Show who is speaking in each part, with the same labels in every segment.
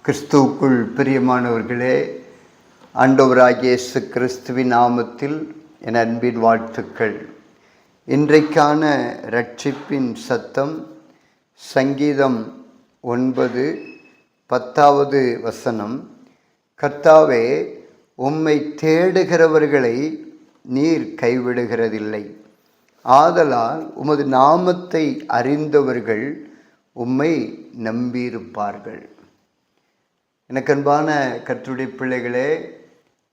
Speaker 1: கிறிஸ்துவுக்குள் பிரியமானவர்களே, ஆண்டவராகிய இயேசு கிறிஸ்துவின் நாமத்தில் என் அன்பின் வாழ்த்துக்கள். இன்றைக்கான இரட்சிப்பின் சத்தம் சங்கீதம் 9:10 கர்த்தாவே, உம்மை தேடுகிறவர்களை நீர் கைவிடுகிறதில்லை. ஆதலால் உமது நாமத்தை அறிந்தவர்கள் உம்மை நம்பியிருப்பார்கள். எனக்கு அன்பான கர்த்தருடைய பிள்ளைகளே,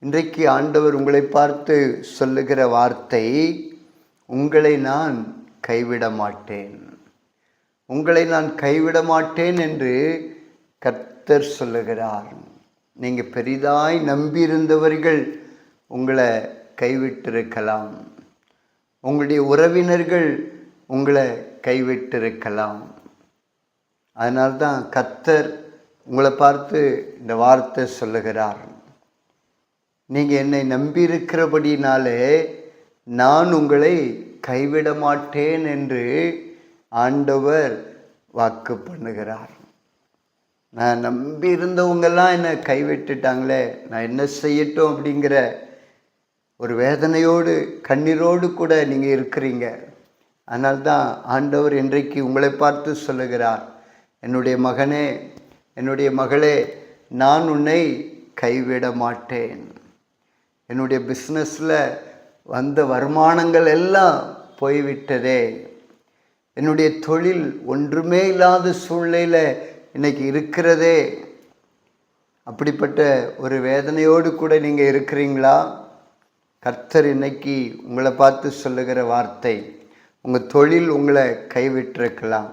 Speaker 1: இன்றைக்கு ஆண்டவர் உங்களை பார்த்து சொல்லுகிற வார்த்தை, உங்களை நான் கைவிட மாட்டேன், உங்களை நான் கைவிட மாட்டேன் என்று கர்த்தர் சொல்லுகிறார். நீங்கள் பெரிதாய் நம்பியிருந்தவர்கள் உங்களை கைவிட்டிருக்கலாம், உங்களுடைய உறவினர்கள் உங்களை கைவிட்டிருக்கலாம். அதனால்தான் கர்த்தர் உங்களை பார்த்து இந்த வார்த்தை சொல்லுகிறார், நீங்கள் என்னை நம்பியிருக்கிறபடினாலே நான் உங்களை கைவிட மாட்டேன் என்று ஆண்டவர் வாக்கு பண்ணுகிறார். நான் நம்பியிருந்தவங்கெல்லாம் என்னை கைவிட்டுட்டாங்களே, நான் என்ன செய்யட்டும் அப்படிங்கிற ஒரு வேதனையோடு கண்ணீரோடு கூட நீங்கள் இருக்கிறீங்க. அதனால்தான் ஆண்டவர் இன்றைக்கு உங்களை பார்த்து சொல்லுகிறார், என்னுடைய மகனே, என்னுடைய மகளே, நான் உன்னை கைவிட மாட்டேன். என்னுடைய பிஸ்னஸில் வந்த வருமானங்கள் எல்லாம் போய்விட்டதே, என்னுடைய தொழில் ஒன்றுமே இல்லாத சூழ்நிலையில் இன்னைக்கு இருக்கிறதே. அப்படிப்பட்ட ஒரு வேதனையோடு கூட நீங்கள் இருக்கிறீங்களா? கர்த்தர் இன்னைக்கு உங்களை பார்த்து சொல்லுகிற வார்த்தை, உங்கள் தொழில் உங்களை கைவிட்டிருக்கலாம்,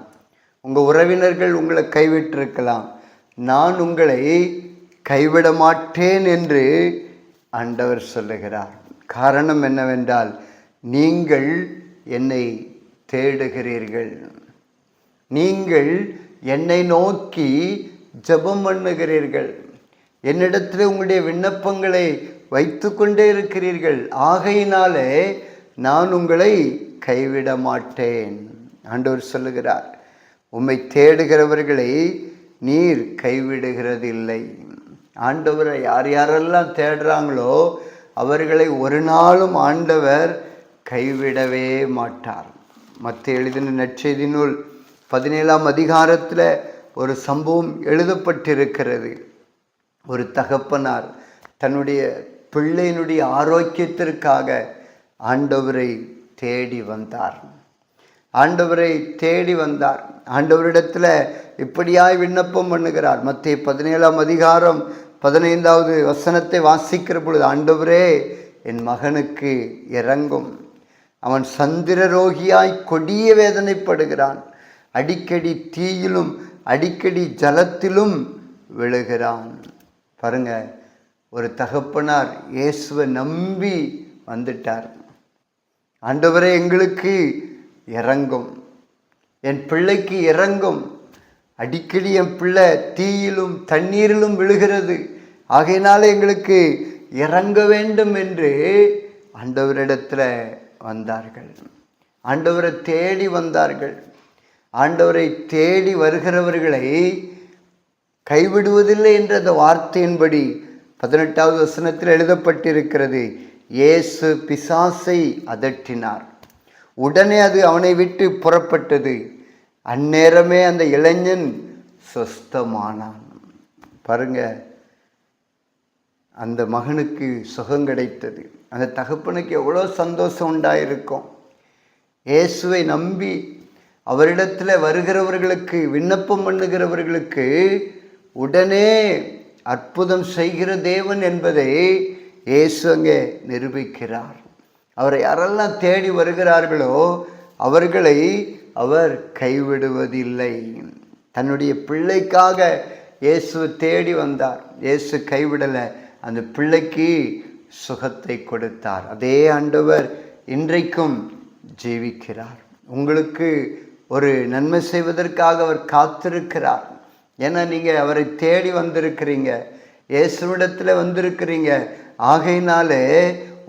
Speaker 1: உங்கள் உறவினர்கள் உங்களை கைவிட்டிருக்கலாம், நான் உங்களை கைவிட மாட்டேன் என்று ஆண்டவர் சொல்லுகிறார். காரணம் என்னவென்றால், நீங்கள் என்னை தேடுகிறீர்கள், நீங்கள் என்னை நோக்கி ஜெபம் பண்ணுகிறீர்கள், என்னிடத்தில் உங்களுடைய விண்ணப்பங்களை வைத்து கொண்டே இருக்கிறீர்கள். ஆகையினாலே நான் உங்களை கைவிட மாட்டேன். ஆண்டவர் சொல்லுகிறார், உம்மை தேடுகிறவர்களை நீர் கைவிடுகிறதில்லை. ஆண்டவரை யார் யாரெல்லாம் தேடுறாங்களோ அவர்களை ஒரு நாளும் ஆண்டவர் கைவிடவே மாட்டார். மத்தேயு எழுதின நற்செய்தி நூல் 17 ஒரு சம்பவம் எழுதப்பட்டிருக்கிறது. ஒரு தகப்பனார் தன்னுடைய பிள்ளையினுடைய ஆரோக்கியத்திற்காக ஆண்டவரை தேடி வந்தார். ஆண்டவரை தேடி வந்தார். ஆண்டவரிடத்தில் இப்படியாய் விண்ணப்பம் பண்ணுகிறார். மத்தேயு 17:15 வாசிக்கிற பொழுது, ஆண்டவரே, என் மகனுக்கு இரங்கும், அவன் சந்திரரோகியாய் கொடிய வேதனைப்படுகிறான், அடிக்கடி தீயிலும் அடிக்கடி ஜலத்திலும் விழுகிறான். பாருங்க, ஒரு தகப்பனார் இயேசுவை நம்பி வந்துட்டார். ஆண்டவரே, எங்களுக்கு இரங்கும், என் பிள்ளைக்கு இரங்கும், அடிக்கடி என் பிள்ளை தீயிலும் தண்ணீரிலும் விழுகிறது, ஆகையினால எங்களுக்கு இறங்க வேண்டும் என்று ஆண்டவரிடத்தில் வந்தார்கள். ஆண்டவரை தேடி வந்தார்கள். ஆண்டவரை தேடி வருகிறவர்களை கைவிடுவதில்லை என்ற அந்த வார்த்தையின்படி 18 எழுதப்பட்டிருக்கிறது, இயேசு பிசாசை அதட்டினார், உடனே அது அவனை விட்டு புறப்பட்டது, அந்நேரமே அந்த இளைஞன் சொஸ்தமானான். பாருங்க, அந்த மகனுக்கு சுகம் கிடைத்தது. அந்த தகப்பனுக்கு எவ்வளோ சந்தோஷம் உண்டாயிருக்கும். இயேசுவை நம்பி அவரிடத்தில் வருகிறவர்களுக்கு, விண்ணப்பம் பண்ணுகிறவர்களுக்கு உடனே அற்புதம் செய்கிற தேவன் என்பதை இயேசு அங்கே நிரூபிக்கிறார். அவரை யாரெல்லாம் தேடி வருகிறார்களோ அவர்களை அவர் கைவிடுவதில்லை. தன்னுடைய பிள்ளைக்காக இயேசு தேடி வந்தார். இயேசு கைவிடலை, அந்த பிள்ளைக்கு சுகத்தை கொடுத்தார். அதே ஆண்டவர் இன்றைக்கும் ஜீவிக்கிறார். உங்களுக்கு ஒரு நன்மை செய்வதற்காக அவர் காத்திருக்கிறார். ஏன்னா நீங்கள் அவரை தேடி வந்திருக்கிறீங்க, இயேசுவிடத்தில் வந்திருக்கிறீங்க. ஆகையினாலே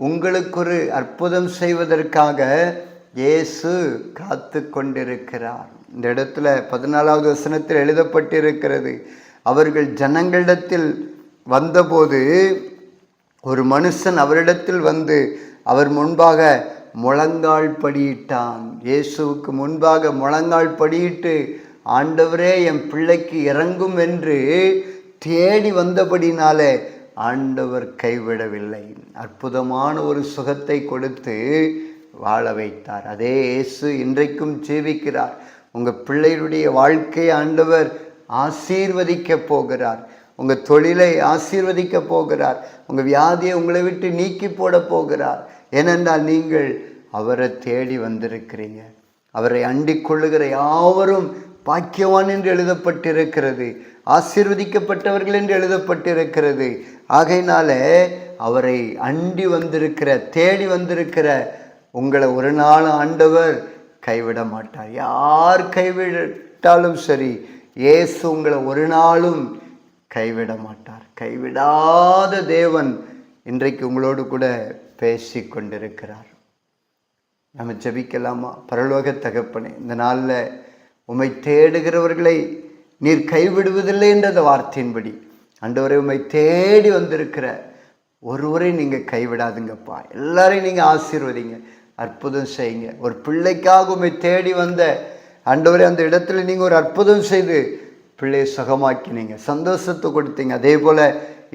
Speaker 1: உங்களுக்கு ஒரு அற்புதம் செய்வதற்காக இயேசு காத்து கொண்டிருக்கிறார். இந்த இடத்துல 14 எழுதப்பட்டிருக்கிறது, அவர்கள் ஜனங்களிடத்தில் வந்தபோது ஒரு மனுஷன் அவரிடத்தில் வந்து அவர் முன்பாக முழங்கால் படியிட்டான். இயேசுவுக்கு முன்பாக முழங்கால் படியிட்டு, ஆண்டவரே என் பிள்ளைக்கு இறங்கும் என்று தேடி வந்தபடினாலே ஆண்டவர் கைவிடவில்லை. அற்புதமான ஒரு சுகத்தை கொடுத்து வாழ வைத்தார். அதே இயேசு இன்றைக்கும் ஜீவிக்கிறார். உங்கள் பிள்ளைகளுடைய வாழ்க்கையை ஆண்டவர் ஆசீர்வதிக்க போகிறார். உங்கள் தொழிலை ஆசீர்வதிக்க போகிறார். உங்கள் வியாதியை உங்களை விட்டு நீக்கி போட போகிறார். ஏனென்றால் நீங்கள் அவரை தேடி வந்திருக்கிறீங்க. அவரை அண்டிக் கொள்ளுகிற யாவரும் பாக்கியவான் என்று எழுதப்பட்டிருக்கிறது. ஆசீர்வதிக்கப்பட்டவர்கள் என்று எழுதப்பட்டிருக்கிறது. ஆகையினால அவரை அண்டி வந்திருக்கிற, தேடி வந்திருக்கிற உங்களை ஒரு நாள் ஆண்டவர் கைவிட மாட்டார். யார் கைவிட்டாலும் சரி, இயேசு உங்களை ஒரு நாளும் கைவிட மாட்டார். கைவிடாத தேவன் இன்றைக்கு உங்களோடு கூட பேசி கொண்டிருக்கிறார். நம்ம ஜெபிக்கலாமா? பரலோக தகப்பனே, இந்த நாளில் உம்மை தேடுகிறவர்களை நீர் கைவிடுவதில்லை என்ற வார்த்தையின்படி ஆண்டவரே, உம்மை தேடி வந்திருக்கிற ஒருவரை நீங்கள் கைவிடாதுங்கப்பா. எல்லாரையும் நீங்கள் ஆசீர்வதிங்க, அற்புதம் செய்யுங்க. ஒரு பிள்ளைக்காக உம்மை தேடி வந்த ஆண்டவரே, அந்த இடத்துல நீங்கள் ஒரு அற்புதம் செய்து பிள்ளையை சுகமாக்கினீங்க, சந்தோஷத்தை கொடுத்தீங்க. அதே போல்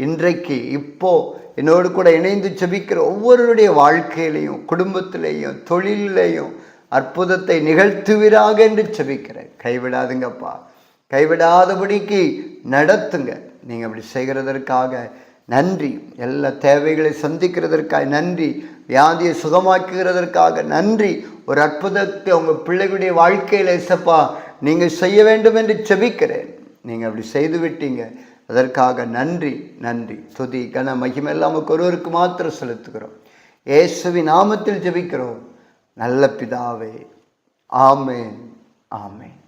Speaker 1: இன்றைக்கு இப்போ என்னோடு கூட இணைந்து ஜெபிக்கிற ஒவ்வொருடைய வாழ்க்கையிலையும், குடும்பத்திலையும், தொழிலையும் அற்புதத்தை நிகழ்த்துவீராக என்று ஜெபிக்கிறேன். கைவிடாதுங்கப்பா, கைவிடாதபடிக்கு நடத்துங்க. நீங்கள் அப்படி செய்கிறதற்காக நன்றி. எல்லா தேவைகளை சந்திக்கிறதற்காக நன்றி. வியாதியை சுகமாக்குகிறதற்காக நன்றி. ஒரு அற்புதத்தை உங்கள் பிள்ளைகளுடைய வாழ்க்கையில் இயேசப்பா நீங்கள் செய்ய வேண்டும் என்று ஜெபிக்கிறேன். நீங்கள் அப்படி செய்து விட்டீங்க, அதற்காக நன்றி. நன்றி, துதி, கன, மகிமை எல்லாம் ஒருவருக்கு மாத்திரம் செலுத்துகிறோம். இயேசுவின் நாமத்தில் ஜெபிக்கிறோம் நல்ல பிதாவே. ஆமென், ஆமென்.